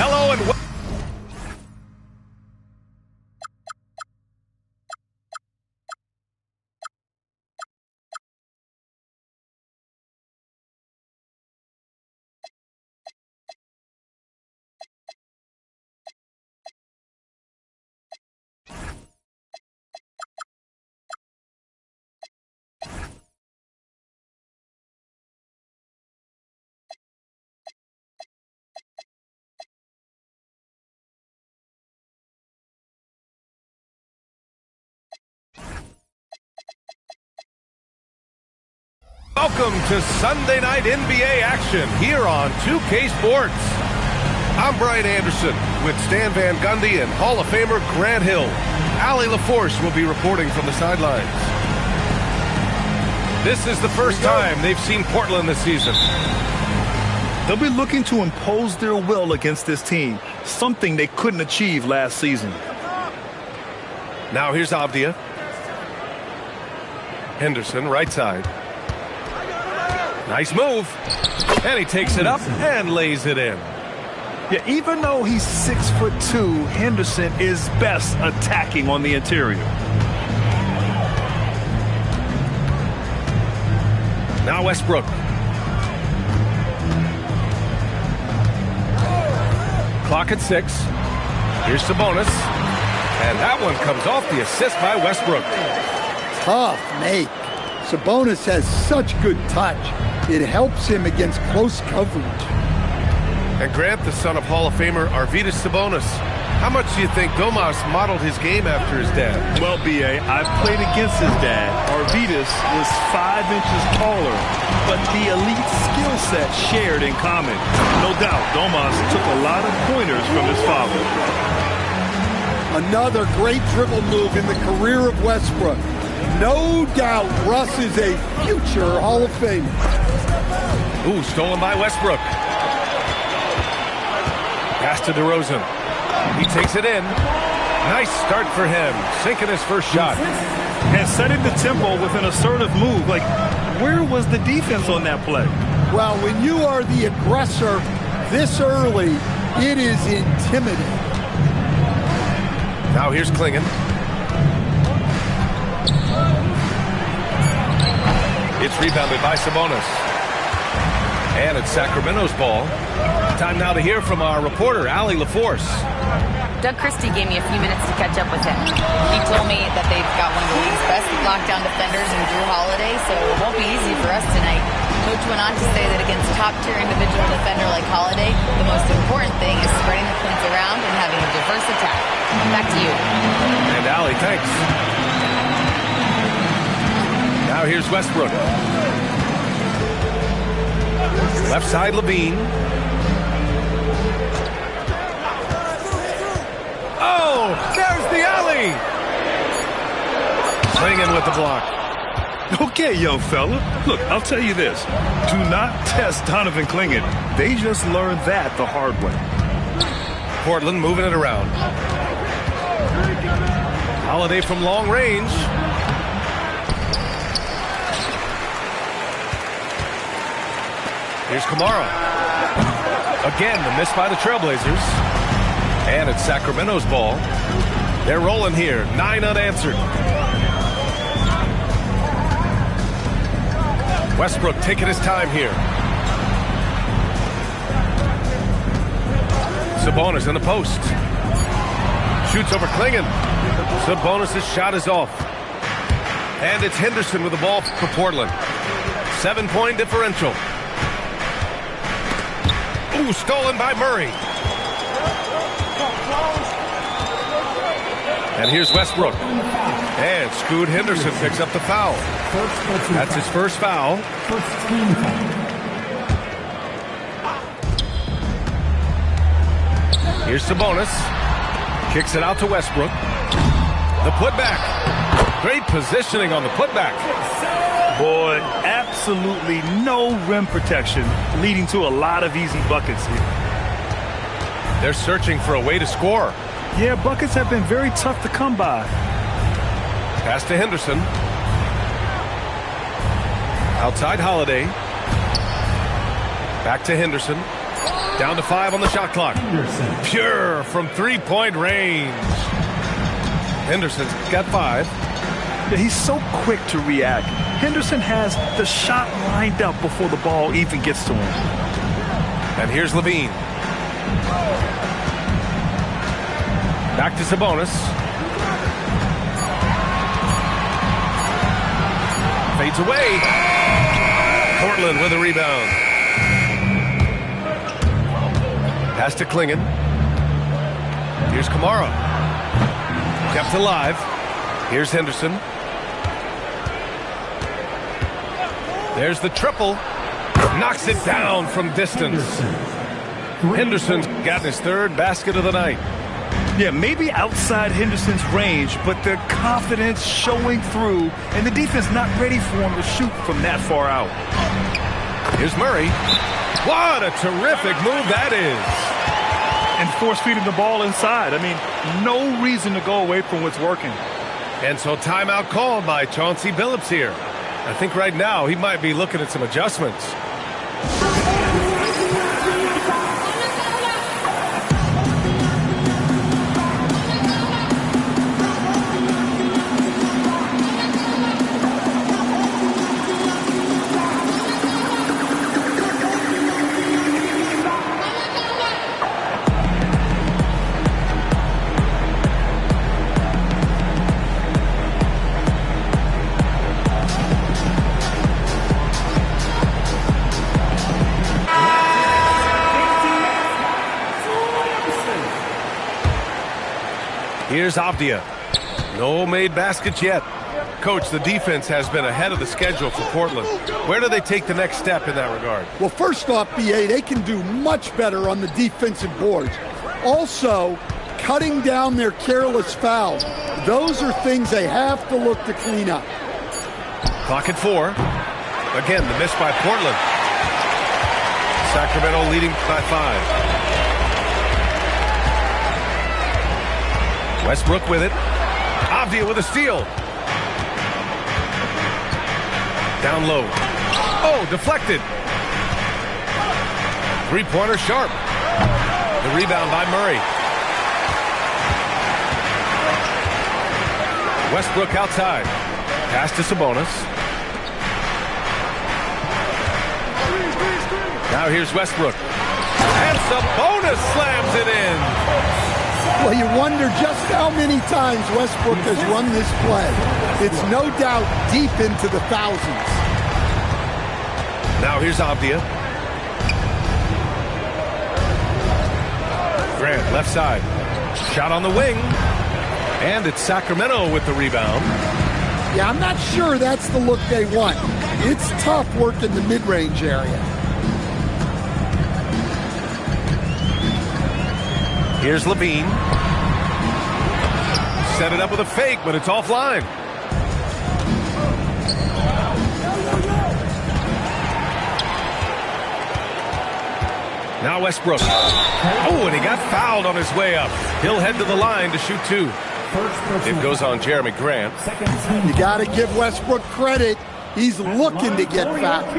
Hello and welcome to Sunday Night NBA action here on 2K Sports. I'm Brian Anderson with Stan Van Gundy and Hall of Famer Grant Hill. Allie LaForce will be reporting from the sidelines. This is the first time they've seen Portland this season. They'll be looking to impose their will against this team, something they couldn't achieve last season. Now here's Avdia. Henderson, right side. Nice move. And he takes it up and lays it in. Yeah, even though he's 6'2", Henderson is best attacking on the interior. Now Westbrook. Clock at 6. Here's Sabonis. And that one comes off the assist by Westbrook. Tough make. Sabonis has such good touch. It helps him against close coverage. And Grant, the son of Hall of Famer Arvydas Sabonis. How much do you think Domas modeled his game after his dad? Well, B.A., I played against his dad. Arvydas was 5 inches taller, but the elite skill set shared in common. No doubt, Domas took a lot of pointers from his father. Another great dribble move in the career of Westbrook. No doubt Russ is a future Hall of Famer. Ooh, stolen by Westbrook. Pass to DeRozan. He takes it in. Nice start for him. Sinking his first shot. And setting the tempo with an assertive move. Like, where was the defense on that play? Well, when you are the aggressor this early, it is intimidating. Now here's Klingon. It's rebounded by Sabonis. And it's Sacramento's ball. Time now to hear from our reporter, Allie LaForce. Doug Christie gave me a few minutes to catch up with him. He told me that they've got one of the league's best lockdown defenders in Drew Holiday, so it won't be easy for us tonight. Coach went on to say that against top-tier individual defender like Holiday, the most important thing is spreading the points around and having a diverse attack. Back to you. And Allie, thanks. Now here's Westbrook. Left side, Levine. Oh, there's the alley. Swinging with the block. Okay, young fella. Look, I'll tell you this. Do not test Donovan Klingon. They just learned that the hard way. Portland moving it around. Holiday from long range. Here's Kamara. Again, the miss by the Trailblazers. And it's Sacramento's ball. They're rolling here. 9 unanswered. Westbrook taking his time here. Sabonis in the post. Shoots over Klingon. Sabonis' shot is off. And it's Henderson with the ball for Portland. 7-point differential. Ooh, stolen by Murray. And here's Westbrook. And Scoot Henderson picks up the foul. That's his first foul. Here's Sabonis. Kicks it out to Westbrook. The putback. Great positioning on the putback. Boy, absolutely no rim protection, leading to a lot of easy buckets here. They're searching for a way to score. Yeah, buckets have been very tough to come by. Pass to Henderson. Outside Holiday. Back to Henderson. Down to 5 on the shot clock. Pure from three-point range. Henderson's got 5. Yeah, he's so quick to react. Henderson has the shot lined up before the ball even gets to him. And here's Levine. Back to Sabonis. Fades away. Portland with a rebound. Pass to Klingon. Here's Kamara. Kept alive. Here's Henderson. There's the triple. Knocks it down from distance. Henderson's gotten his 3rd basket of the night. Yeah, maybe outside Henderson's range, but the confidence showing through, and the defense not ready for him to shoot from that far out. Here's Murray. What a terrific move that is. And force-feeding the ball inside. I mean, no reason to go away from what's working. And so timeout called by Chauncey Billups here. I think right now he might be looking at some adjustments. Here's Avdia. No made baskets yet. Coach, the defense has been ahead of the schedule for Portland. Where do they take the next step in that regard? Well, first off, BA, they can do much better on the defensive boards. Also, cutting down their careless fouls. Those are things they have to look to clean up. Clock at 4. Again, the miss by Portland. Sacramento leading by 5. Westbrook with it. Avdia with a steal. Down low. Oh, deflected. Three-pointer sharp. The rebound by Murray. Westbrook outside. Pass to Sabonis. Now here's Westbrook. And Sabonis slams it in. Well, you wonder just how many times Westbrook has run this play. It's no doubt deep into the thousands. Now here's Avdia. Grant, left side. Shot on the wing. And it's Sacramento with the rebound. Yeah, I'm not sure that's the look they want. It's tough work in the mid-range area. Here's Levine. Set it up with a fake, but it's offline. Now Westbrook. Oh, and he got fouled on his way up. He'll head to the line to shoot 2. It goes on Jeremy Grant. You got to give Westbrook credit. He's looking to get fouled.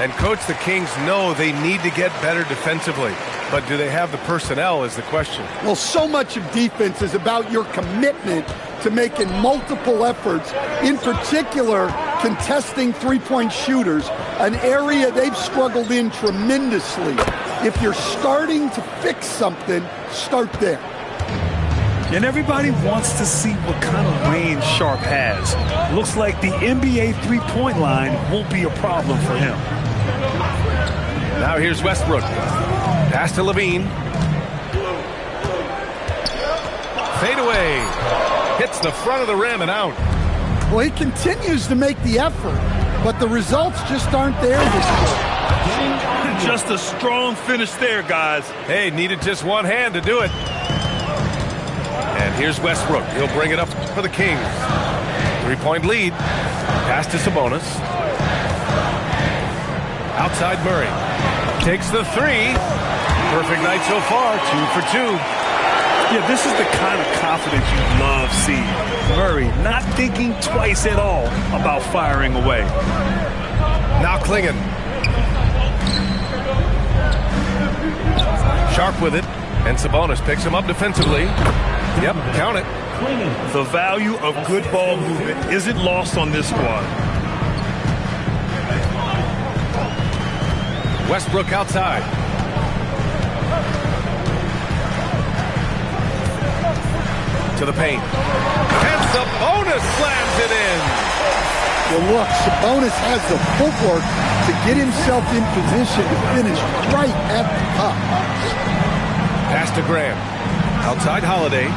And, Coach, the Kings know they need to get better defensively. But do they have the personnel is the question. Well, so much of defense is about your commitment to making multiple efforts, in particular contesting three-point shooters, an area they've struggled in tremendously. If you're starting to fix something, start there. And everybody wants to see what kind of range Sharp has. Looks like the NBA three-point line won't be a problem for him. Now here's Westbrook. Pass to Levine. Fade away. Hits the front of the rim and out. Well, he continues to make the effort, but the results just aren't there this year. Just a strong finish there, guys. Hey, needed just one hand to do it. And here's Westbrook. He'll bring it up for the Kings. 3-point lead. Pass to Sabonis. Outside Murray. Takes the 3. Perfect night so far. 2 for 2. Yeah, this is the kind of confidence you love seeing. Murray not thinking twice at all about firing away. Now Klingon. Sharp with it, and Sabonis picks him up defensively. Yep, count it. The value of good ball movement isn't lost on this squad. Westbrook outside. To the paint. And Sabonis slams it in. Well, look, Sabonis has the footwork to get himself in position to finish right at the top. Pass to Graham. Outside Holiday.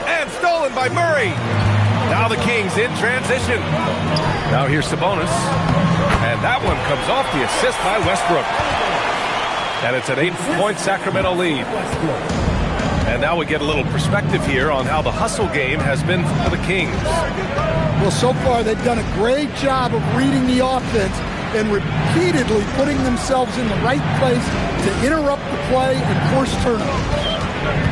And stolen by Murray. Now the Kings in transition. Now here's Sabonis. And that one comes off the assist by Westbrook. And it's an 8-point Sacramento lead. And now we get a little perspective here on how the hustle game has been for the Kings. Well, so far they've done a great job of reading the offense and repeatedly putting themselves in the right place to interrupt the play and force turnovers.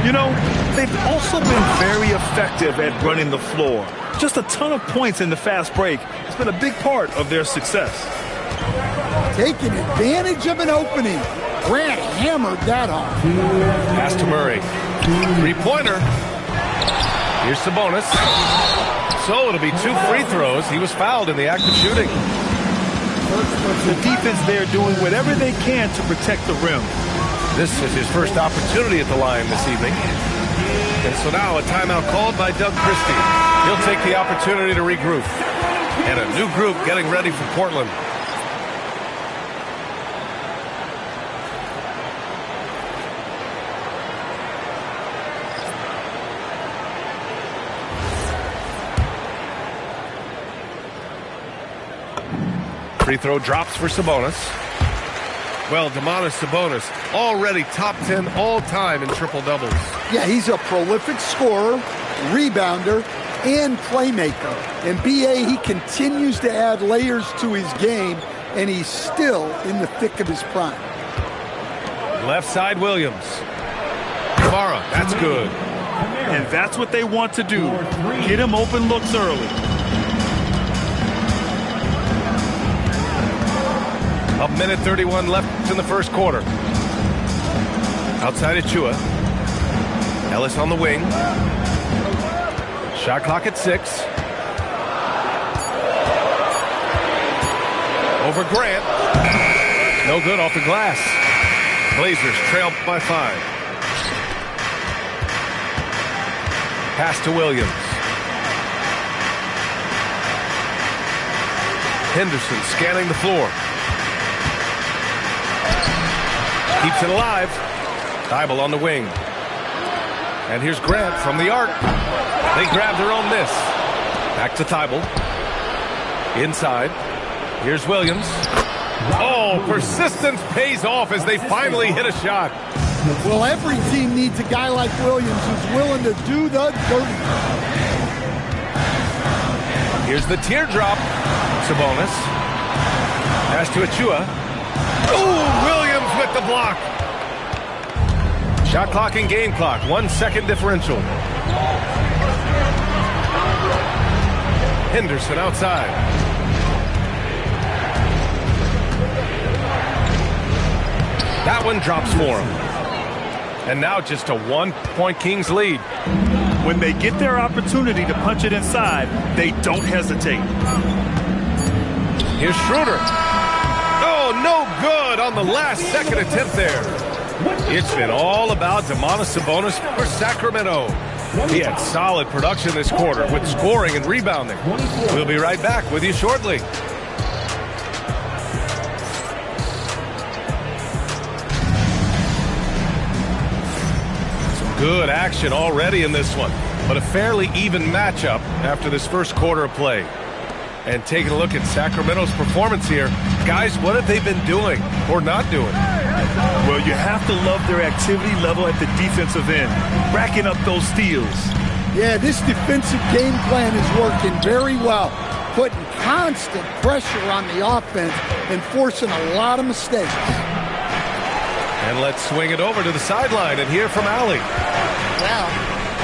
You know, they've also been very effective at running the floor. Just a ton of points in the fast break has been a big part of their success. Taking advantage of an opening. Grant hammered that home. Pass to Murray. Three-pointer. Here's Sabonis. So it'll be 2 free throws. He was fouled in the act of shooting. The defense there doing whatever they can to protect the rim. This is his first opportunity at the line this evening. And so now a timeout called by Doug Christie. He'll take the opportunity to regroup. And a new group getting ready for Portland. Free throw drops for Sabonis. Well, Domantas Sabonis already top 10 all-time in triple-doubles. Yeah, he's a prolific scorer, rebounder, and playmaker. And BA, he continues to add layers to his game, and he's still in the thick of his prime. Left side, Williams. Kamara, that's good. And that's what they want to do. Get him open looks early. A minute 31 left in the first quarter. Outside Achua. Ellis on the wing. Shot clock at 6. Over Grant. No good off the glass. Blazers trail by 5. Pass to Williams. Henderson scanning the floor. Keeps it alive. Thibault on the wing. And here's Grant from the arc. They grab their own miss. Back to Thibault. Inside. Here's Williams. Oh, persistence pays off as they finally hit a shot. Well, every team needs a guy like Williams who's willing to do the dirty. Here's the teardrop. Sabonis. Pass to Achua. Oh, Williams with the block. Shot clock and game clock. 1 second differential. Henderson outside. That one drops for him. And now just a 1-point Kings lead. When they get their opportunity to punch it inside, they don't hesitate. Here's Schroeder. Oh, no good on the last second attempt there. It's been all about Domantas Sabonis for Sacramento. He had solid production this quarter with scoring and rebounding. We'll be right back with you shortly. Some good action already in this one, but a fairly even matchup after this first quarter of play. And taking a look at Sacramento's performance here, guys, what have they been doing or not doing? Well, you have to love their activity level at the defensive end, racking up those steals. Yeah, this defensive game plan is working very well, putting constant pressure on the offense and forcing a lot of mistakes. And let's swing it over to the sideline and hear from Allie. Well,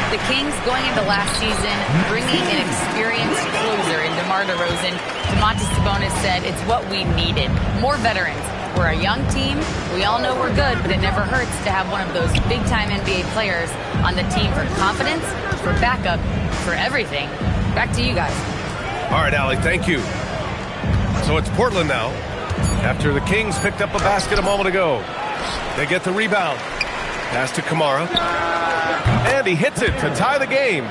The Kings going into last season, bringing an experienced closer in DeMar DeRozan. Domantas Sabonis said it's what we needed. More veterans. We're a young team. We all know we're good, but it never hurts to have one of those big-time NBA players on the team for confidence, for backup, for everything. Back to you guys. All right, Allie, thank you. So it's Portland now, after the Kings picked up a basket a moment ago. They get the rebound. Pass to Kamara. And he hits it to tie the game.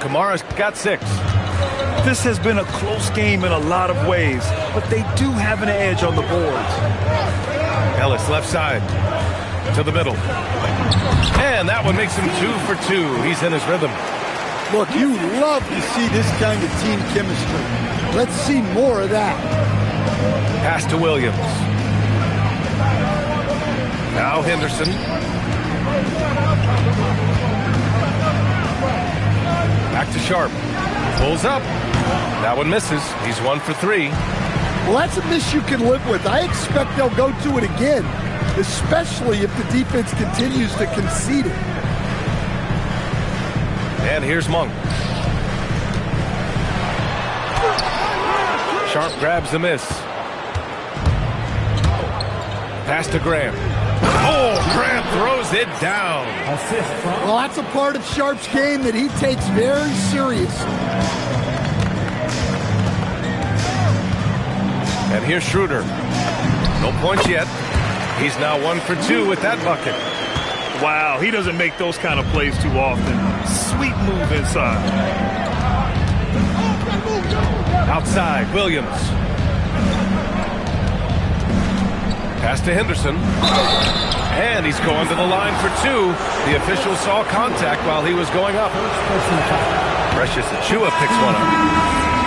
Kamara's got 6. This has been a close game in a lot of ways, but they do have an edge on the boards. Ellis left side to the middle. And that one makes him 2 for 2. He's in his rhythm. Look, you love to see this kind of team chemistry. Let's see more of that. Pass to Williams. Now Henderson. Back to Sharp. Pulls up. That one misses. He's 1 for 3. Well, that's a miss you can live with. I expect they'll go to it again, especially if the defense continues to concede it. And here's Monk. Sharp grabs the miss. Pass to Graham. Oh, Graham throws it down. Well, that's a part of Sharp's game that he takes very seriously. And here's Schroeder. No points yet. He's now 1 for 2 with that bucket. Wow, he doesn't make those kind of plays too often. Sweet move inside. Outside, Williams. Pass to Henderson. And he's going to the line for 2. The official saw contact while he was going up. Precious Achiuwa picks one up.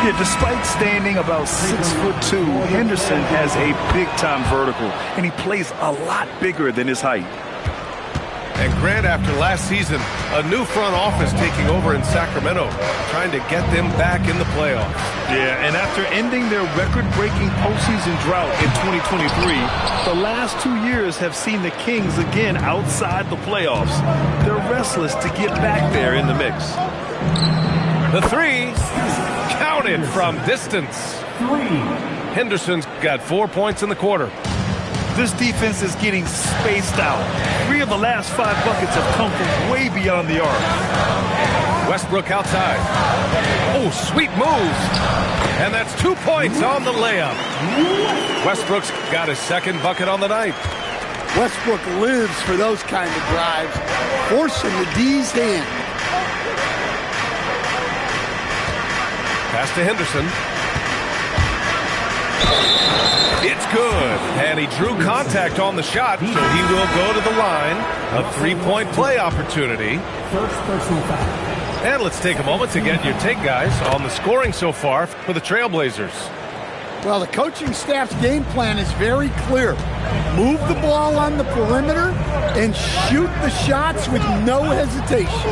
Yeah, despite standing about 6'2", Henderson has a big-time vertical, and he plays a lot bigger than his height. And Grant, after last season, a new front office taking over in Sacramento, trying to get them back in the playoffs. Yeah, and after ending their record-breaking postseason drought in 2023, the last 2 years have seen the Kings again outside the playoffs. They're restless to get back there in the mix. The 3 counted from distance. Henderson's got 4 points in the quarter. This defense is getting spaced out. 3 of the last 5 buckets have come from way beyond the arc. Westbrook outside. Oh, sweet move. And that's 2 points on the layup. Westbrook's got his 2nd bucket on the night. Westbrook lives for those kind of drives, forcing the D's hand. Pass to Henderson. It's good. And he drew contact on the shot, so he will go to the line. A 3-point play opportunity. And let's take a moment to get your take, guys, on the scoring so far for the Trailblazers. Well, the coaching staff's game plan is very clear. Move the ball on the perimeter and shoot the shots with no hesitation.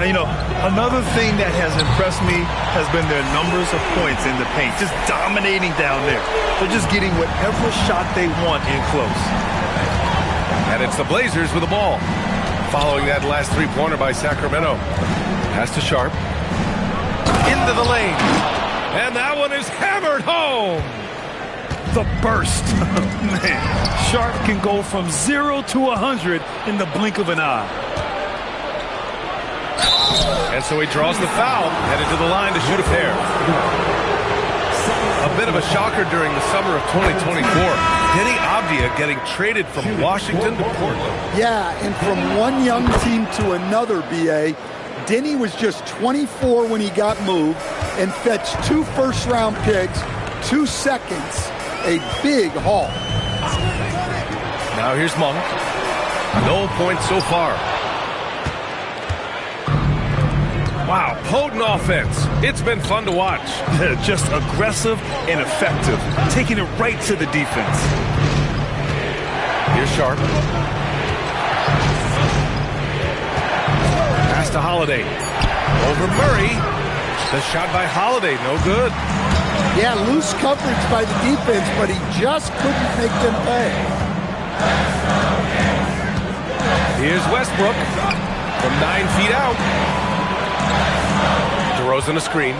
You know, another thing that has impressed me has been their numbers of points in the paint, just dominating down there. They're just getting whatever shot they want in close. And it's the Blazers with the ball. Following that last 3-pointer by Sacramento. Pass to Sharp. Into the lane. And that one is hammered home. The burst. Man, Sharp can go from 0 to 100 in the blink of an eye. And so he draws the foul, headed to the line to shoot a pair. A bit of a shocker during the summer of 2024. Denny Avdia getting traded from Washington to Portland. Yeah, and from one young team to another, B.A., Denny was just 24 when he got moved and fetched 2 first-round picks, 2 seconds, a big haul. Now here's Monk. No points so far. Wow, potent offense. It's been fun to watch. Just aggressive and effective, taking it right to the defense. Here's Sharp. Pass to Holiday. Over Murray. The shot by Holiday, no good. Yeah, loose coverage by the defense, but he just couldn't make them pay. Here's Westbrook. From 9 feet out. DeRozan a screen.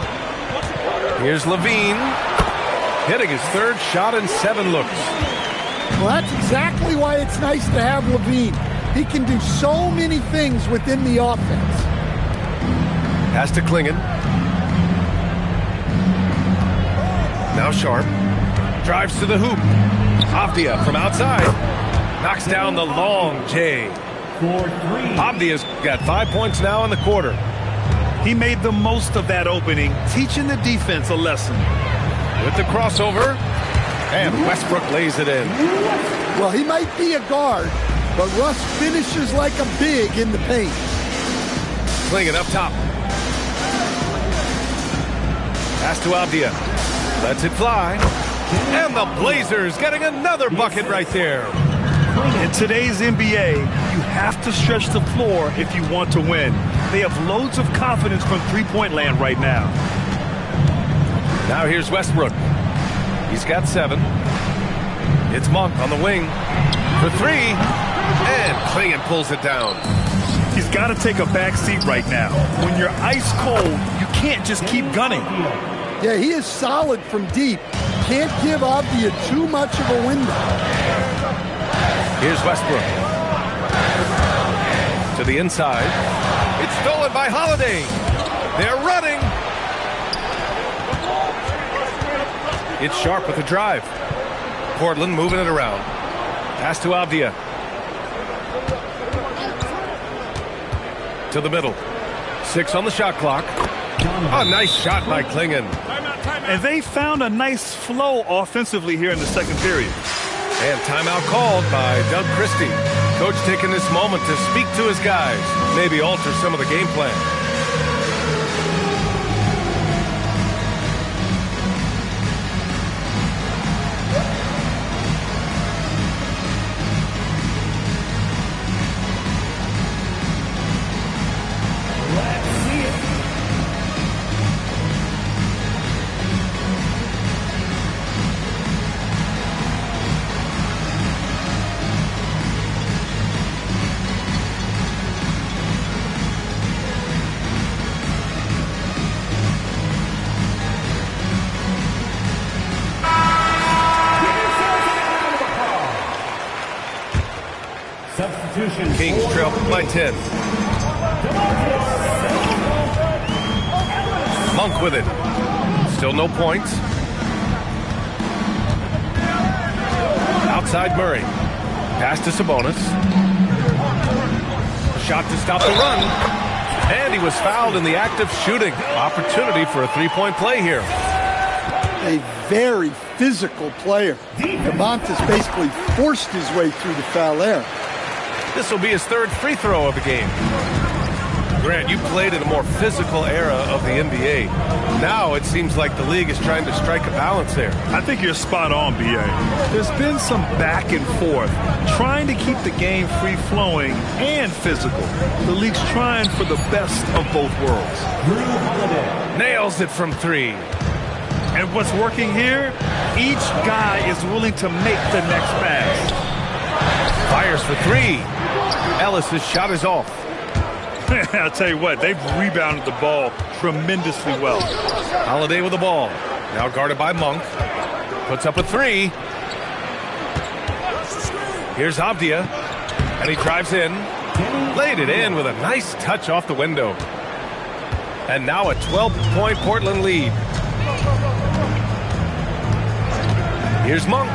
Here's Levine. Hitting his third shot in 7 looks. Well, that's exactly why it's nice to have Levine. He can do so many things within the offense. Pass to Klingon. Now Sharp. Drives to the hoop. Avdia from outside. Knocks down the long J. Avdia's got 5 points now in the quarter. He made the most of that opening, teaching the defense a lesson. With the crossover. And Westbrook lays it in. Well, he might be a guard, but Russ finishes like a big in the paint. Klingon up top. Pass to Avdia. Lets it fly. And the Blazers getting another bucket right there. In today's NBA, you have to stretch the floor if you want to win. They have loads of confidence from three-point land right now. Now here's Westbrook. He's got 7. It's Monk on the wing for 3. And Klingon pulls it down. He's got to take a back seat right now. When you're ice cold, you can't just keep gunning. Yeah, he is solid from deep. Can't give Avdia too much of a window. Here's Westbrook. To the inside. It's stolen by Holiday. They're running. It's Sharp with the drive. Portland moving it around. Pass to Avdia. To the middle. 6 on the shot clock. A nice shot by Klingon. And they found a nice flow offensively here in the second period. And timeout called by Doug Christie. Coach taking this moment to speak to his guys. Maybe alter some of the game plan. Kings trail by 10. Monk with it. Still no points. Outside Murray. Pass to Sabonis. Shot to stop the run. And he was fouled in the act of shooting. Opportunity for a three-point play here. A very physical player. Demontis basically forced his way through the foul there. This will be his 3rd free throw of the game. Grant, you played in a more physical era of the NBA. Now it seems like the league is trying to strike a balance there. I think you're spot on, B.A. There's been some back and forth, trying to keep the game free-flowing and physical. The league's trying for the best of both worlds. Nails it from 3. And what's working here? Each guy is willing to make the next pass. Fires for 3. Ellis's shot is off. I'll tell you what, they've rebounded the ball tremendously well. Holiday with the ball. Now guarded by Monk. Puts up a 3. Here's Avdia. And he drives in. Laid it in with a nice touch off the window. And now a 12-point Portland lead. Here's Monk.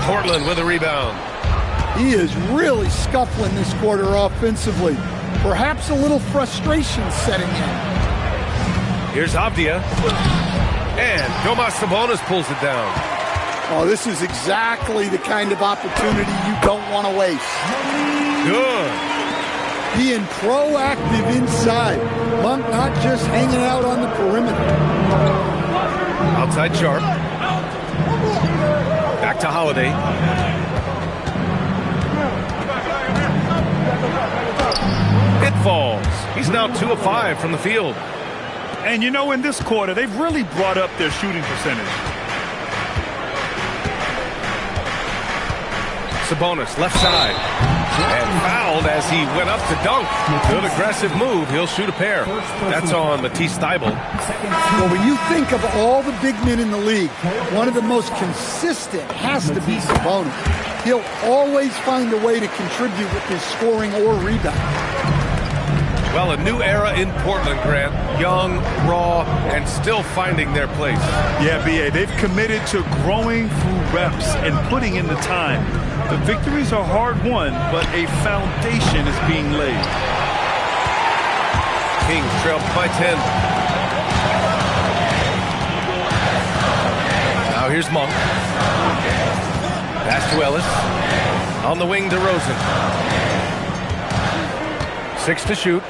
Portland with a rebound. He is really scuffling this quarter offensively. Perhaps a little frustration setting in. Here's Avdia. And Domas Sabonis pulls it down. Oh, this is exactly the kind of opportunity you don't want to waste. Good. Being proactive inside. Monk not just hanging out on the perimeter. Outside Sharp. Back to Holiday. It falls. He's now 2 of 5 from the field. And you know, in this quarter, they've really brought up their shooting percentage. Sabonis, left side. And fouled as he went up to dunk. Good aggressive move. He'll shoot a pair. That's on Matisse Thybulle. Well, when you think of all the big men in the league, one of the most consistent has to be Sabonis. He'll always find a way to contribute with his scoring or rebound. Well, a new era in Portland, Grant. Young, raw, and still finding their place. Yeah, B.A., they've committed to growing through reps and putting in the time. The victories are hard-won, but a foundation is being laid. Kings trail by 10. Now here's Monk. Pass to Ellis. On the wing to Rosen. 6 to shoot.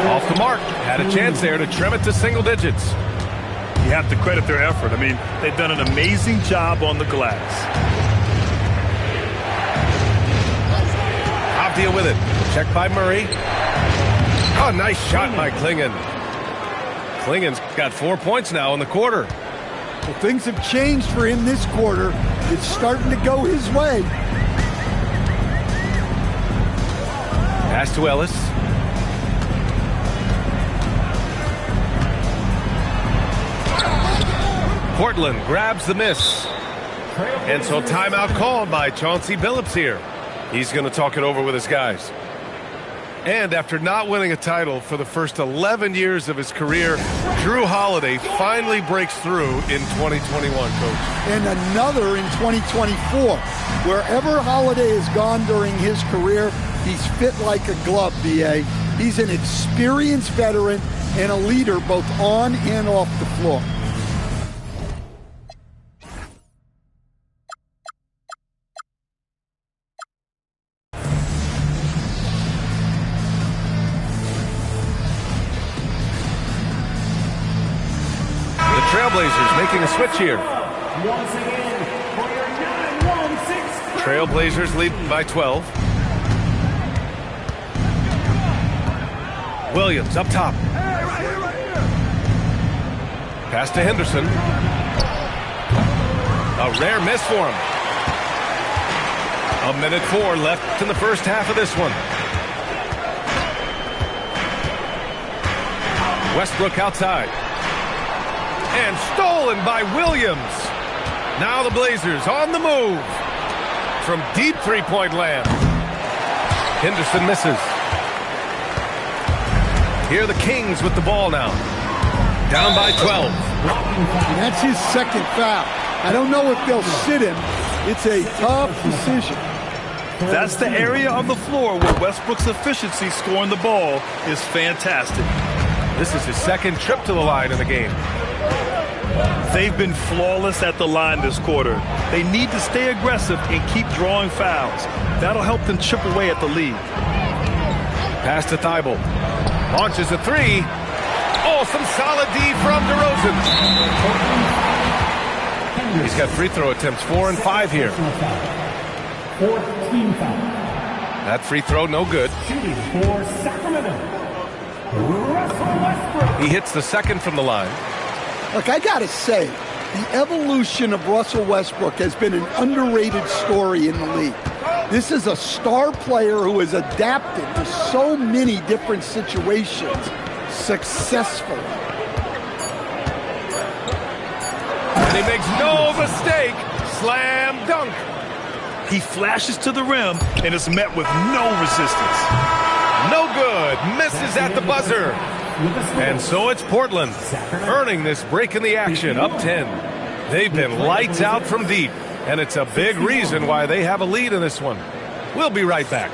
Off the mark. Had a chance there to trim it to single digits. You have to credit their effort. I mean, they've done an amazing job on the glass. Deal with it. Check by Murray. Oh, nice shot by Klingon. Klingon's got 4 points now in the quarter. Well, things have changed for him this quarter. It's starting to go his way. Pass to Ellis. Portland grabs the miss. And so timeout called by Chauncey Billups here. He's going to talk it over with his guys. And after not winning a title for the first 11 years of his career, Jrue Holiday finally breaks through in 2021, Coach. And another in 2024. Wherever Holiday has gone during his career, he's fit like a glove, B.A. He's an experienced veteran and a leader both on and off the floor. Trailblazers making a switch here. Trailblazers lead by 12. Williams up top. Pass to Henderson. A rare miss for him. 1:04 left in the first half of this one. Westbrook outside. And stolen by Williams. Now the Blazers on the move. From deep three-point land. Henderson misses. Here are the Kings with the ball now. Down by 12. And that's his second foul. I don't know if they'll sit him. It's a tough decision. That's the area of the floor where Westbrook's efficiency scoring the ball is fantastic. This is his second trip to the line in the game. They've been flawless at the line this quarter. They need to stay aggressive and keep drawing fouls. That'll help them chip away at the lead. Pass to Thybulle. Launches a three. Oh, some solid D from DeRozan. He's got free throw attempts 4 and 5 here. That free throw no good. He hits the second from the line. Look, I got to say, the evolution of Russell Westbrook has been an underrated story in the league. This is a star player who has adapted to so many different situations successfully. And he makes no mistake. Slam dunk. He flashes to the rim and is met with no resistance. No good. Misses at the buzzer. And so it's Portland earning this break in the action, up 10. They've been lights out from deep, and it's a big reason why they have a lead in this one. We'll be right back.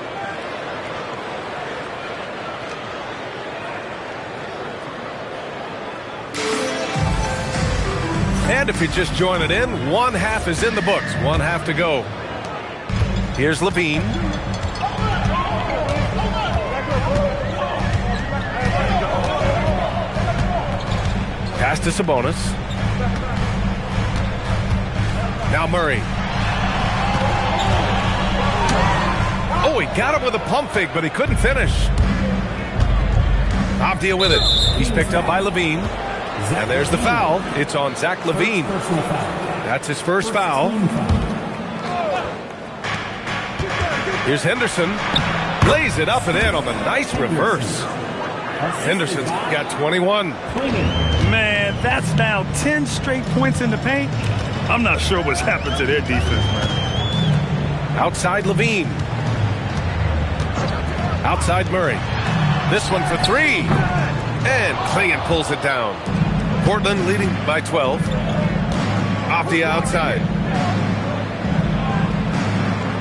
And if you just join it in, one half is in the books, one half to go. Here's Levine. Pass to Sabonis. Now Murray. Oh, he got him with a pump fake, but he couldn't finish. I'll deal with it. He's picked up by Levine. And there's the foul. It's on Zach LaVine. That's his first foul. Here's Henderson. Lays it up and in on the nice reverse. Henderson's got 21. Man, that's now 10 straight points in the paint. I'm not sure what's happened to their defense, man. Outside Levine. Outside Murray. This one for three. And Clingan pulls it down. Portland leading by 12. Off the outside.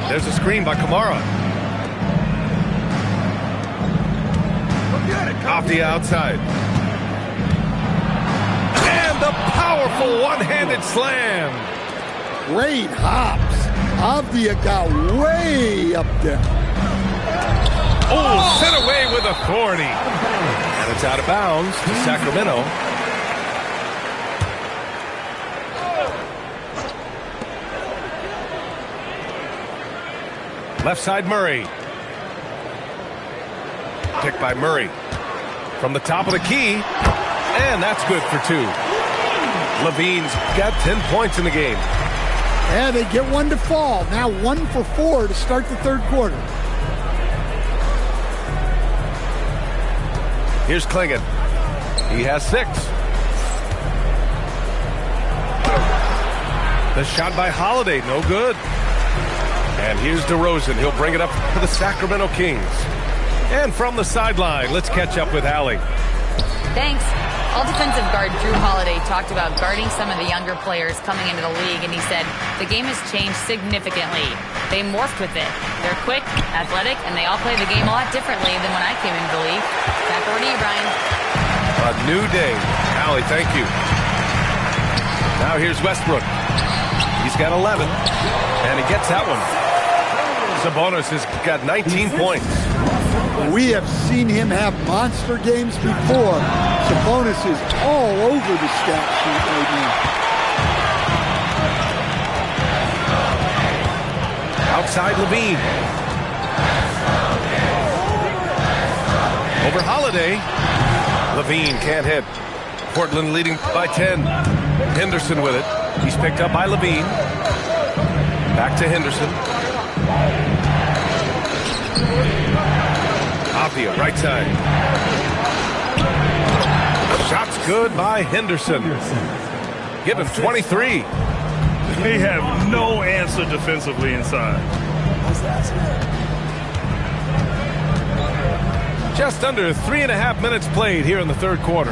There's a screen by Kamara. Off the outside. And the powerful one-handed slam. Great hops. Avdia got way up there. Oh, sent away with authority. And it's out of bounds to Sacramento. Left side Murray. Picked by Murray. From the top of the key. And that's good for two. Levine's got 10 points in the game. And they get one to fall. Now 1 for 4 to start the third quarter. Here's Clingan. He has 6. The shot by Holiday, no good. And here's DeRozan. He'll bring it up for the Sacramento Kings. And from the sideline, let's catch up with Allie. Thanks. All defensive guard Drew Holiday talked about guarding some of the younger players coming into the league, and he said the game has changed significantly. They morphed with it. They're quick, athletic, and they all play the game a lot differently than when I came into the league. Back over to you, Brian. A new day. Allie, thank you. Now here's Westbrook. He's got 11, and he gets that one. Sabonis has got 19 points. We have seen him have monster games before. Sabonis is all over the stat sheet right now. Outside Levine. Over Holiday. Levine can't hit. Portland leading by 10. Henderson with it. He's picked up by Levine. Back to Henderson. Avdia, right side. Shot's good by Henderson. Give him 23. They have no answer defensively inside. Just under 3.5 minutes played here in the third quarter.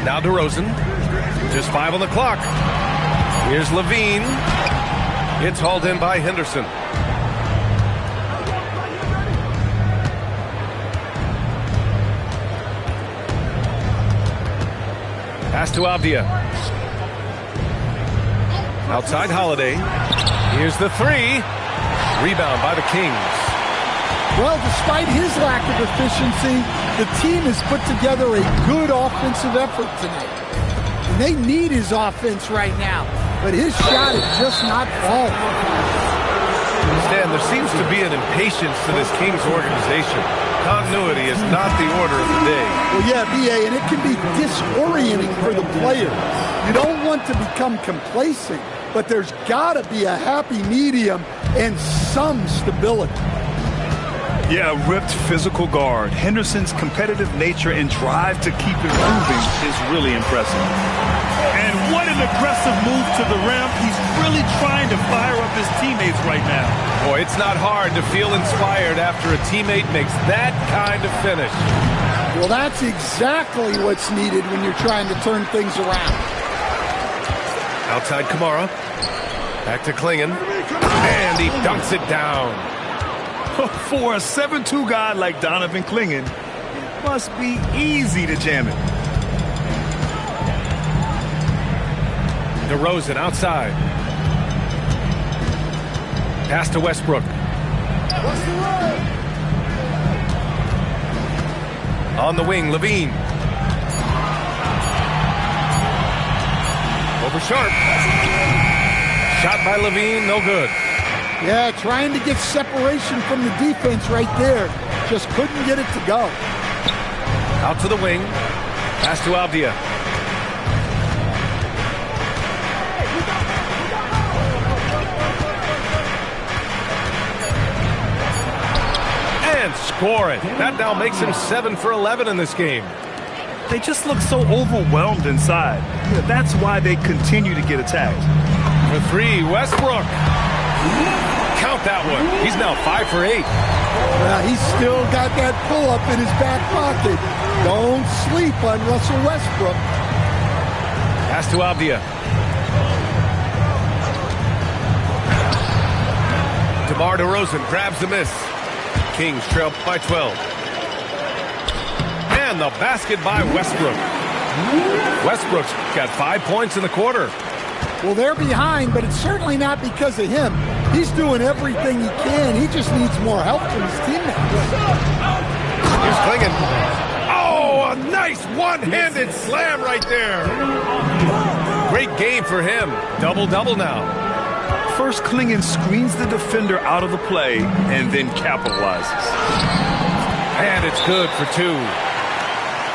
Now DeRozan. Just 5 on the clock. Here's Levine. It's hauled in by Henderson. Pass to Avdia. Outside Holiday. Here's the 3. Rebound by the Kings. Well, despite his lack of efficiency, the team has put together a good offensive effort tonight. And they need his offense right now, but his shot is just not falling. Stan, there seems to be an impatience to this Kings organization. Continuity is not the order of the day. Well, yeah, B.A., and it can be disorienting for the player. You don't want to become complacent, but there's got to be a happy medium and some stability. Yeah, ripped physical guard. Henderson's competitive nature and drive to keep improving is really impressive. And what an aggressive move to the rim. He's really trying to fire up his teammates right now. Boy, it's not hard to feel inspired after a teammate makes that kind of finish. Well, that's exactly what's needed when you're trying to turn things around. Outside Kamara. Back to Clingan. And he dunks it down. For a 7'2" guy like Donovan Clingan, it must be easy to jam it. DeRozan outside. Pass to Westbrook. On the wing, Levine. Over Sharp. Shot by Levine, no good. Yeah, trying to get separation from the defense right there. Just couldn't get it to go. Out to the wing. Pass to Avdia. score it. That now makes him 7 for 11 in this game. They just look so overwhelmed inside. That's why they continue to get attacked. For three, Westbrook. Count that one. He's now 5 for 8. He's still got that pull-up in his back pocket. Don't sleep on Russell Westbrook. Pass to Abdia. DeMar DeRozan grabs the miss. Kings trail by 12. And the basket by Westbrook. Westbrook's got 5 points in the quarter. Well, they're behind, but it's certainly not because of him. He's doing everything he can. He just needs more help from his teammates. Here's Klingon. Oh, a nice one-handed slam right there. Great game for him. Double-double now. First, Klingon screens the defender out of the play and then capitalizes. And it's good for 2.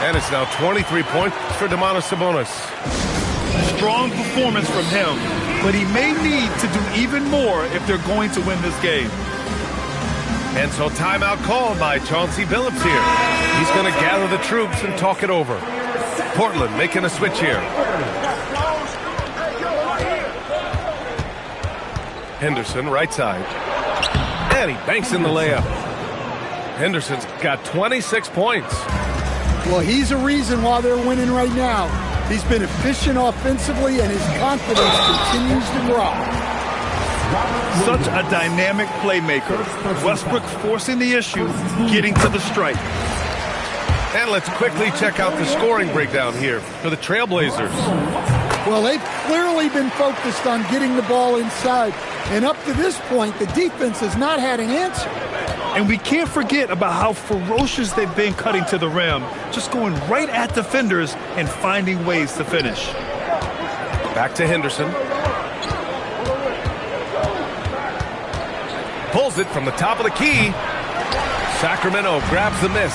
And it's now 23 points for Domantas Sabonis. Strong performance from him, but he may need to do even more if they're going to win this game. And so timeout called by Chauncey Billups here. He's going to gather the troops and talk it over. Portland making a switch here. Henderson, right side. And he banks in the layup. Henderson's got 26 points. Well, he's a reason why they're winning right now. He's been efficient offensively, and his confidence continues to grow. Such a dynamic playmaker. Westbrook forcing the issue, getting to the stripe. And let's quickly check out the scoring breakdown here for the Trailblazers. Well, they've clearly been focused on getting the ball inside. And up to this point, the defense has not had an answer. And we can't forget about how ferocious they've been cutting to the rim, just going right at defenders and finding ways to finish. Back to Henderson. Pulls it from the top of the key. Sacramento grabs the miss.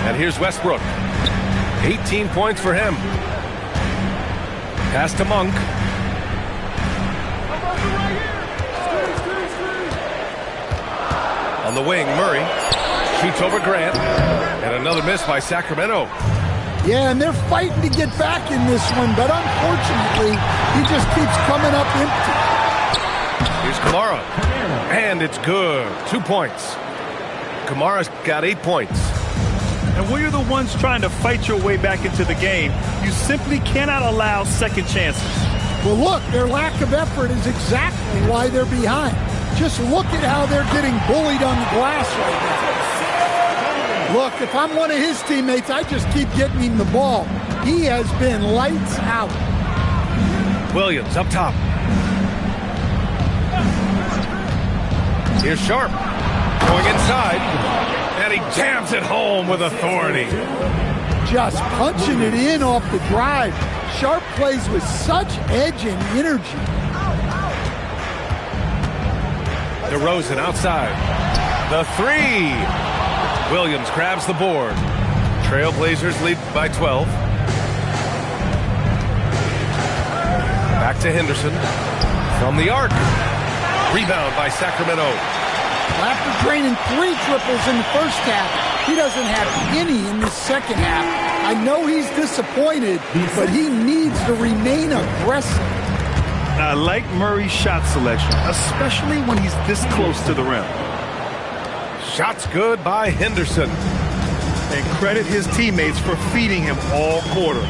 And here's Westbrook. 18 points for him. Pass to Monk. On the wing, Murray shoots over Grant. And another miss by Sacramento. Yeah, and they're fighting to get back in this one, but unfortunately, he just keeps coming up empty. Here's Kamara. And it's good. 2 points. Kamara's got 8 points. And when you're the ones trying to fight your way back into the game, you simply cannot allow second chances. Well, look, their lack of effort is exactly why they're behind. Just look at how they're getting bullied on the glass right now. Look, if I'm one of his teammates, I just keep getting him the ball. He has been lights out. Williams up top. Here's Sharp. Going inside. And he jams it home with authority. Just punching it in off the drive. Sharp plays with such edge and energy. DeRozan outside. The three. Williams grabs the board. Trailblazers lead by 12. Back to Henderson. From the arc. Rebound by Sacramento. After draining 3 triples in the first half, he doesn't have any in the second half. I know he's disappointed, but he needs to remain aggressive. I like Murray's shot selection, especially when he's this close to the rim. Shots good by Henderson. And credit his teammates for feeding him all quarter.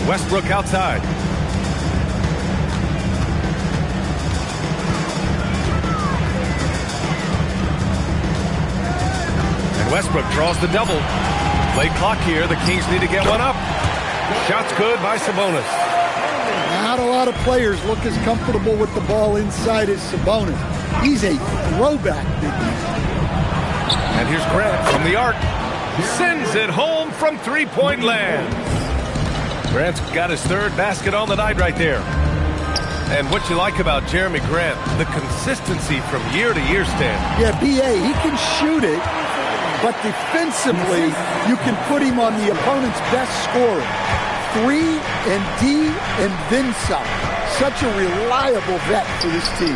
Westbrook outside. And Westbrook draws the double. Late clock here. The Kings need to get one up. Shots good by Sabonis. Not a lot of players look as comfortable with the ball inside as Sabonis. He's a throwback big man. And here's Grant from the arc. Sends it home from three-point land. Grant's got his third basket on the night right there. And what you like about Jeremy Grant, the consistency from year to year, Stan. Yeah, B.A., he can shoot it, but defensively, you can put him on the opponent's best scorer. 3&D and then some. such a reliable vet for this team.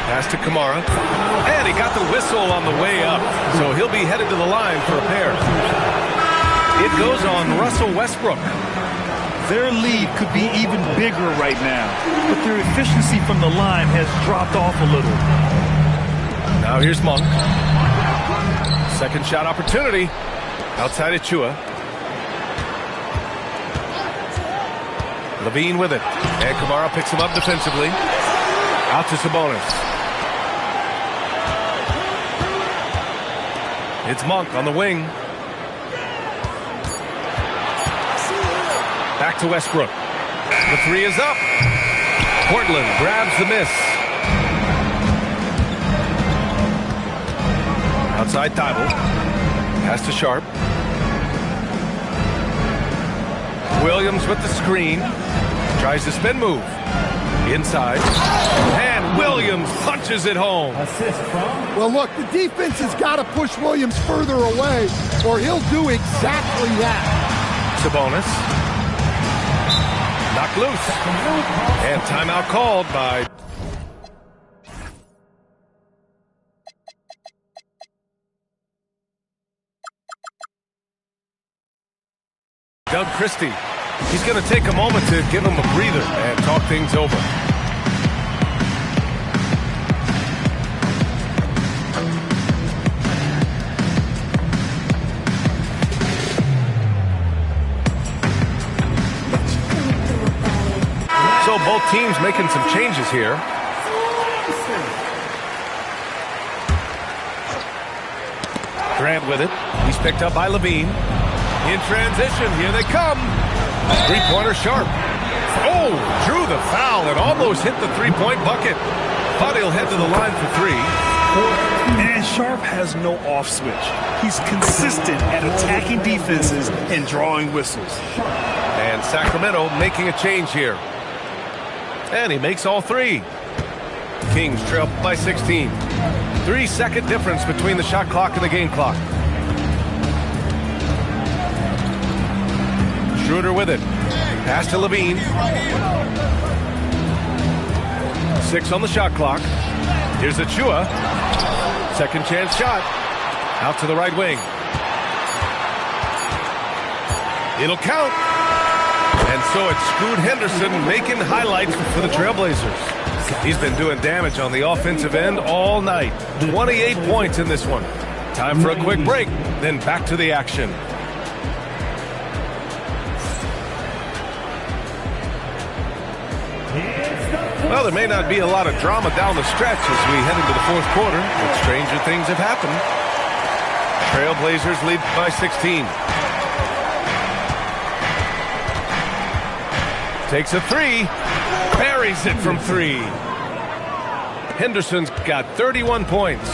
Pass to Kamara. And he got the whistle on the way up. So he'll be headed to the line for a pair. It goes on Russell Westbrook. Their lead could be even bigger right now, but their efficiency from the line has dropped off a little. Now here's Monk. Second shot opportunity. Outside Achua. Levine with it. And Kamara picks him up defensively. Out to Sabonis. It's Monk on the wing. Back to Westbrook. The three is up. Portland grabs the miss. Outside Thibault. Pass to Sharp. Williams with the screen. Tries the spin move. Inside. And Williams punches it home. Well, look, the defense has got to push Williams further away, or he'll do exactly that. Sabonis. Knocked loose. And timeout called by Doug Christie. He's going to take a moment to give him a breather and talk things over. So both teams making some changes here. Grant with it. He's picked up by Levine. In transition, here they come. Three-pointer Sharp. Oh, drew the foul and almost hit the three-point bucket. But he'll head to the line for three. And Sharp has no off switch. He's consistent at attacking defenses and drawing whistles. And Sacramento making a change here. And he makes all three. Kings trail by 16. 3-second difference between the shot clock and the game clock. Schroeder with it. Pass to Levine. 6 on the shot clock. Here's Achua. Second chance shot. Out to the right wing. It'll count. And so it's Scoot Henderson making highlights for the Trailblazers. He's been doing damage on the offensive end all night. 28 points in this one. Time for a quick break, then back to the action. Well, there may not be a lot of drama down the stretch as we head into the fourth quarter, but stranger things have happened. Trailblazers lead by 16. Takes a three, buries it from three. Henderson's got 31 points.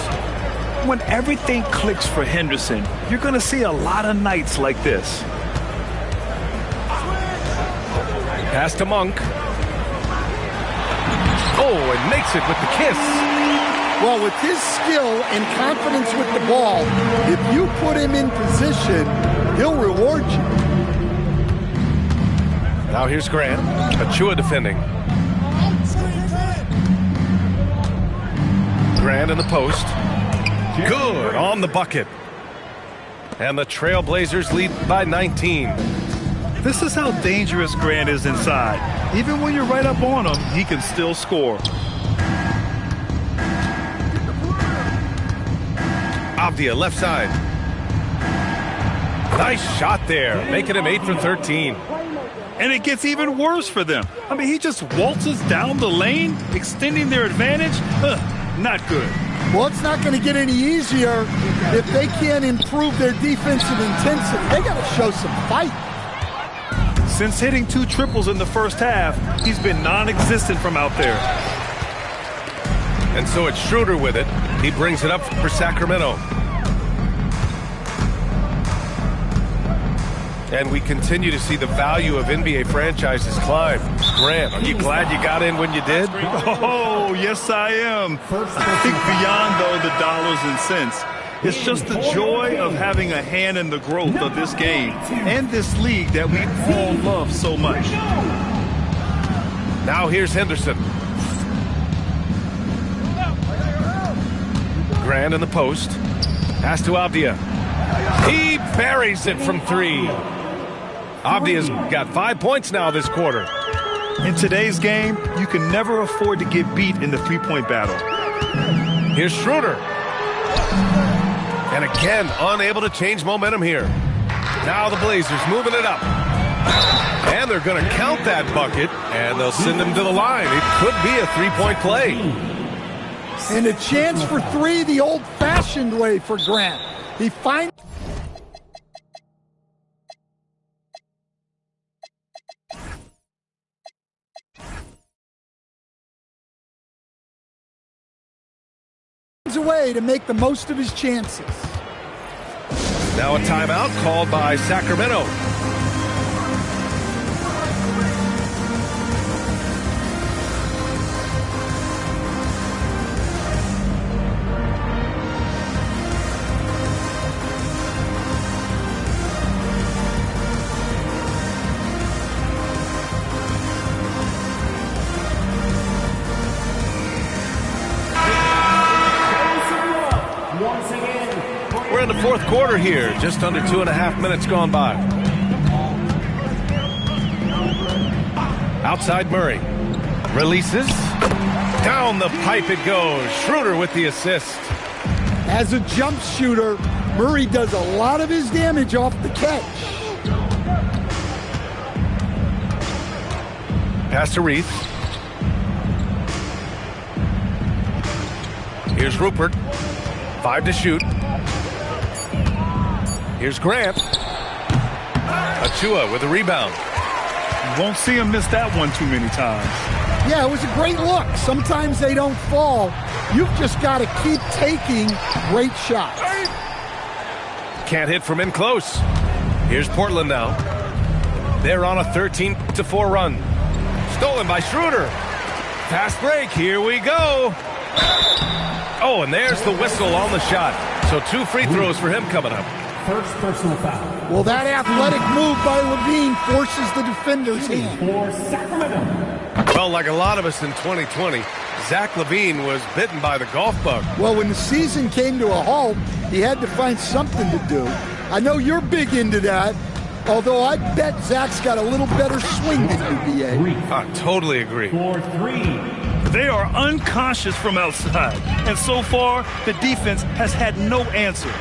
When everything clicks for Henderson, you're going to see a lot of nights like this. Pass to Monk. Oh, and makes it with the kiss. Well, with his skill and confidence with the ball, if you put him in position, he'll reward you. Now here's Grant. Achua defending. Grant in the post. Good on the bucket. And the Trailblazers lead by 19. This is how dangerous Grant is inside. Even when you're right up on him, he can still score. Avdia left side. Nice shot there, making him 8 for 13. And it gets even worse for them. I mean, he just waltzes down the lane, extending their advantage. Not good. Well, it's not going to get any easier if they can't improve their defensive intensity. They got to show some fight. Since hitting 2 triples in the first half, he's been non-existent from out there. And so it's Schroeder with it. He brings it up for Sacramento. And we continue to see the value of NBA franchises climb. Grant, are you glad you got in when you did? Oh, yes, I am. I think beyond, though, the dollars and cents, it's just the joy of having a hand in the growth of this game and this league that we all love so much. Now here's Henderson. Grant in the post. Pass to Avdia. He buries it from 3. Avdia's got 5 points now this quarter. In today's game, you can never afford to get beat in the three-point battle. Here's Schroeder. And again, unable to change momentum here. Now the Blazers moving it up. And they're going to count that bucket, and they'll send him to the line. It could be a three-point play. And a chance for 3 the old-fashioned way for Grant. He finds a way to make the most of his chances. Now a timeout called by Sacramento. We're in the fourth quarter here, just under 2.5 minutes gone by. Outside Murray. Releases. Down the pipe it goes. Schroeder with the assist. As a jump shooter, Murray does a lot of his damage off the catch. Pass to Reith. Here's Rupert. 5 to shoot. Here's Grant. Achua with a rebound. You won't see him miss that one too many times. Yeah, it was a great look. Sometimes they don't fall. You've just got to keep taking great shots. Can't hit from in close. Here's Portland now. They're on a 13-4 run. Stolen by Schroeder. Fast break. Here we go. Oh, and there's the whistle on the shot. So 2 free throws for him coming up. First personal foul. Well, that athletic move by Levine forces the defender's hand. For Sacramento. Well, like a lot of us in 2020, Zach LaVine was bitten by the golf bug. Well, when the season came to a halt, he had to find something to do. I know you're big into that, although I bet Zach's got a little better swing than you, BA. I totally agree. For 3. They are unconscious from outside, and so far, the defense has had no answer.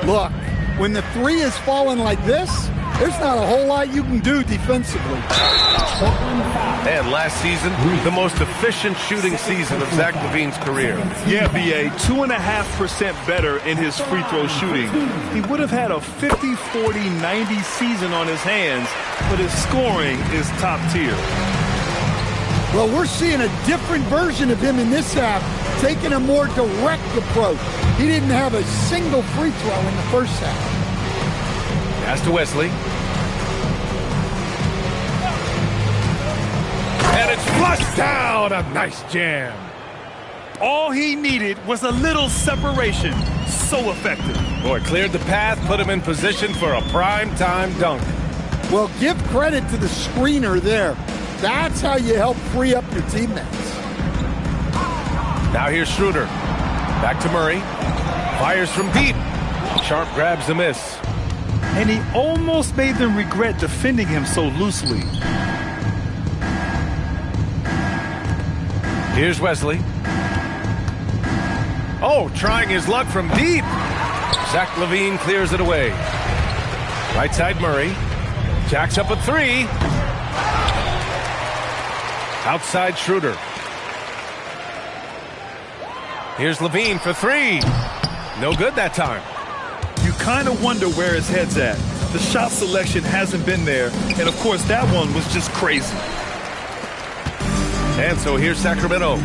Look, when the 3 is falling like this, there's not a whole lot you can do defensively. And last season, the most efficient shooting season of Zach LaVine's career. Yeah, BA, 2.5% better in his free throw shooting. He would have had a 50, 40, 90 season on his hands, but his scoring is top tier. Well, we're seeing a different version of him in this half, taking a more direct approach. He didn't have a single free throw in the first half. Pass to Wesley. And it's flushed down. A nice jam. All he needed was a little separation. So effective. Boy, cleared the path, put him in position for a prime-time dunk. Well, give credit to the screener there. That's how you help free up your teammates. Now here's Schroeder. Back to Murray. Fires from deep. Sharp grabs the miss. And he almost made them regret defending him so loosely. Here's Wesley. Oh, trying his luck from deep. Zach LaVine clears it away. Right side Murray. Jacks up a 3. Outside Schroeder. Here's LaVine for 3. No good that time. You kind of wonder where his head's at. The shot selection hasn't been there, and of course that one was just crazy. And so here's Sacramento.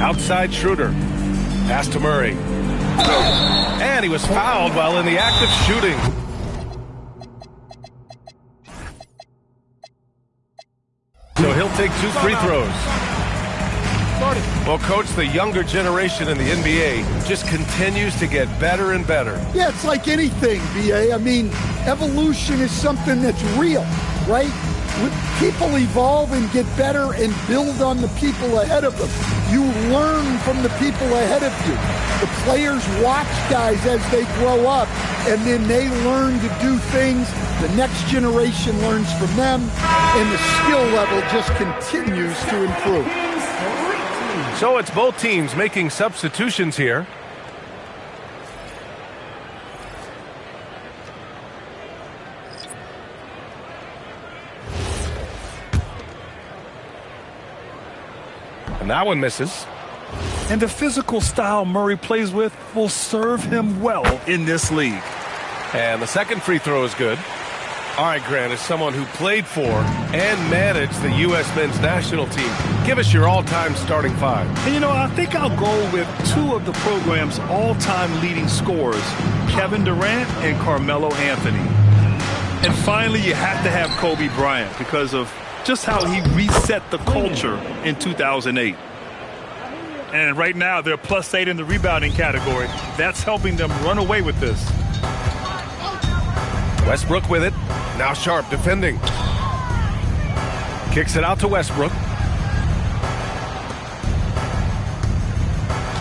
Outside Schroeder. Pass to Murray. And he was fouled while in the act of shooting. So he'll take 2 free throws. Well, Coach, the younger generation in the NBA just continues to get better and better. Yeah, it's like anything, BA. I mean, evolution is something that's real. right? People evolve and get better and build on the people ahead of them. You learn from the people ahead of you. The players watch guys as they grow up, and then they learn to do things. The next generation learns from them, and the skill level just continues to improve. So it's both teams making substitutions here. And that one misses. And the physical style Murray plays with will serve him well in this league. And the second free throw is good. All right, Grant, as someone who played for and managed the U.S. men's national team, give us your all-time starting five. And, you know, I think I'll go with two of the program's all-time leading scorers, Kevin Durant and Carmelo Anthony. And finally, you have to have Kobe Bryant because of just how he reset the culture in 2008. And right now, they're +8 in the rebounding category. That's helping them run away with this. Westbrook with it. Now Sharp defending. Kicks it out to Westbrook.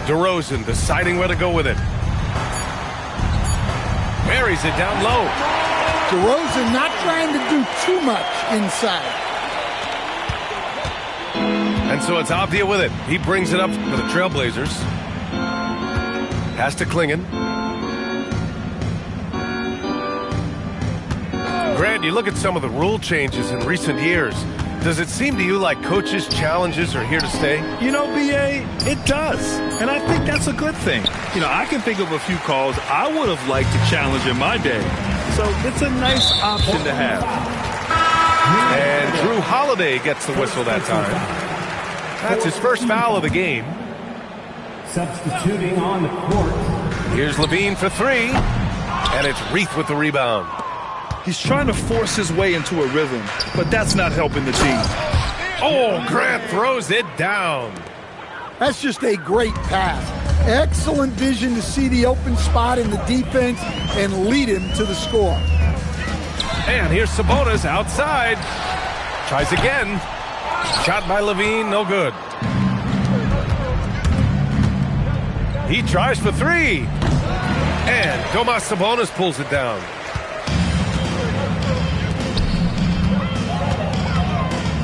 DeRozan deciding where to go with it. Buries it down low. DeRozan not trying to do too much inside. And so it's Avdia with it. He brings it up for the Trailblazers. Pass to Klingon. Grant, you look at some of the rule changes in recent years. Does it seem to you like coaches' challenges are here to stay? You know, B.A., it does. And I think that's a good thing. You know, I can think of a few calls I would have liked to challenge in my day. So it's a nice option to have. And Drew Holiday gets the whistle that time. That's his first foul of the game. Substituting on the court. Here's Levine for three. And it's Reith with the rebound. He's trying to force his way into a rhythm, but that's not helping the team. Oh, Grant throws it down. That's just a great pass. Excellent vision to see the open spot in the defense and lead him to the score. And here's Sabonis outside. Tries again. Shot by Levine, no good. He tries for three. And Domas Sabonis pulls it down.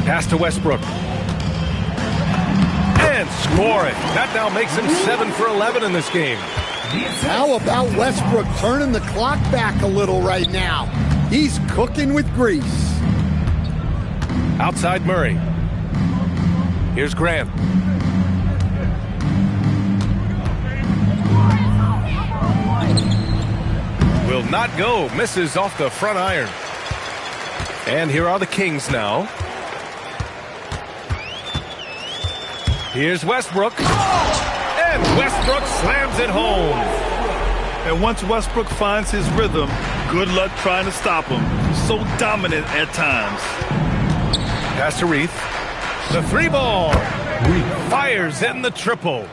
Pass to Westbrook. And score it. That now makes him 7 for 11 in this game. How about Westbrook turning the clock back a little right now? He's cooking with grease. Outside Murray. Here's Grant. Will not go. Misses off the front iron. And here are the Kings now. Here's Westbrook. And Westbrook slams it home. And once Westbrook finds his rhythm, good luck trying to stop him. So dominant at times. Pass to Reith. The three ball. Fires in the triple.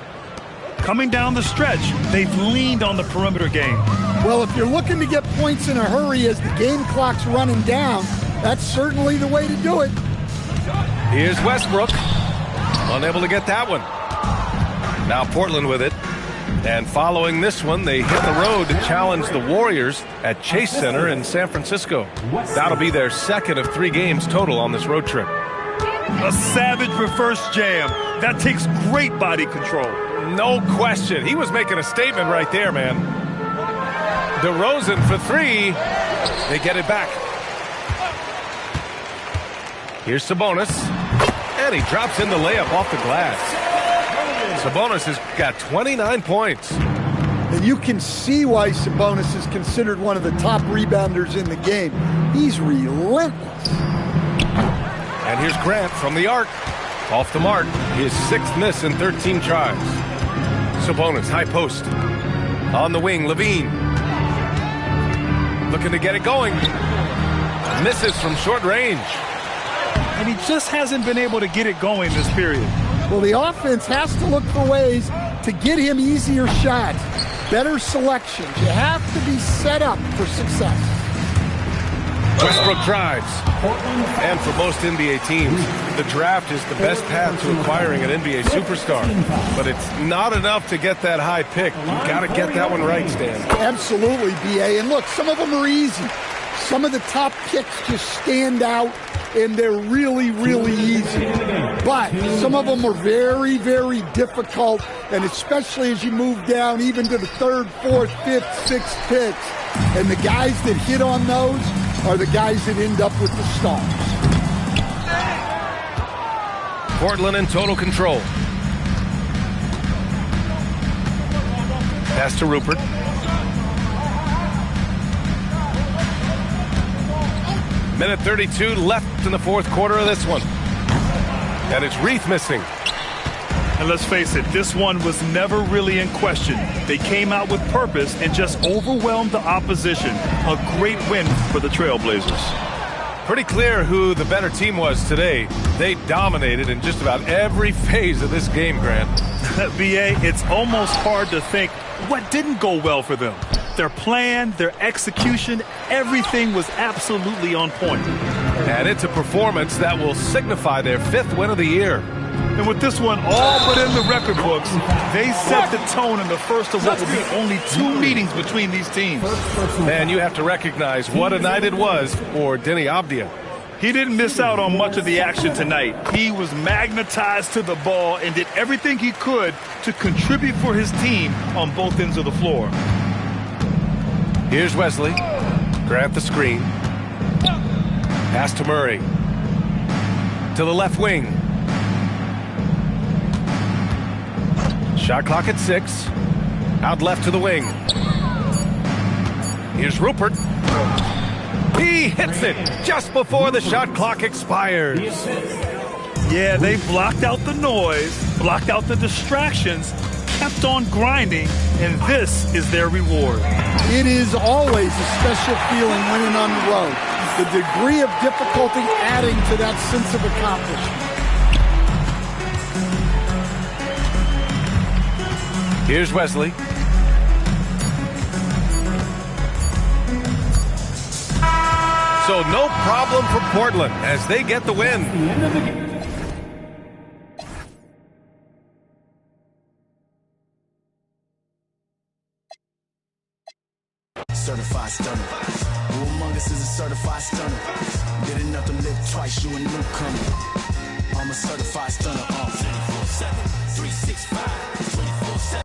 Coming down the stretch, they've leaned on the perimeter game. Well, if you're looking to get points in a hurry as the game clock's running down, that's certainly the way to do it. Here's Westbrook. Unable to get that one. Now Portland with it. And following this one, they hit the road to challenge the Warriors at Chase Center in San Francisco. That'll be their second of 3 games total on this road trip. A savage reverse jam. That takes great body control. No question. He was making a statement right there, man. DeRozan for 3. They get it back. Here's Sabonis. And he drops in the layup off the glass. Sabonis has got 29 points. And you can see why Sabonis is considered one of the top rebounders in the game. He's relentless. And here's Grant from the arc. Off the mark. His 6th miss in 13 tries. Sabonis, high post. On the wing, Levine. Looking to get it going. Misses from short range. And he just hasn't been able to get it going this period. Well, the offense has to look for ways to get him easier shots, better selections. You have to be set up for success. Westbrook drives. And for most NBA teams, the draft is the best path to acquiring an NBA superstar. But it's not enough to get that high pick. You got to get that one right, Stan. Absolutely, BA. And look, some of them are easy. Some of the top picks just stand out, and they're really, really easy. But some of them are very, very difficult, and especially as you move down even to the third, fourth, fifth, sixth picks. And the guys that hit on those are the guys that end up with the stars. Portland in total control. Pass to Rupert. Minute 32 left in the fourth quarter of this one. And it's Reith missing. And let's face it, this one was never really in question. They came out with purpose and just overwhelmed the opposition. A great win for the Trailblazers. Pretty clear who the better team was today. They dominated in just about every phase of this game, Grant. BA, it's almost hard to think what didn't go well for them. Their plan, their execution, everything was absolutely on point. And it's a performance that will signify their 5th win of the year. And with this one all but in the record books, they set the tone in the first of what will be only 2 meetings between these teams. Man, you have to recognize what a night it was for Denny Abdia. He didn't miss out on much of the action tonight. He was magnetized to the ball and did everything he could to contribute for his team on both ends of the floor. Here's Wesley. Grant the screen. Pass to Murray. To the left wing. Shot clock at 6. Out left to the wing. Here's Rupert. He hits it just before the shot clock expires. Yeah, they blocked out the noise, blocked out the distractions, kept on grinding, and this is their reward. It is always a special feeling winning on the road. The degree of difficulty adding to that sense of accomplishment. Here's Wesley. So no problem for Portland as they get the win. Certified stunner. Who among us is a certified stunner? Did enough to live twice, you a newcomer. I'm a certified stunner. 24/7, 365, 24/7.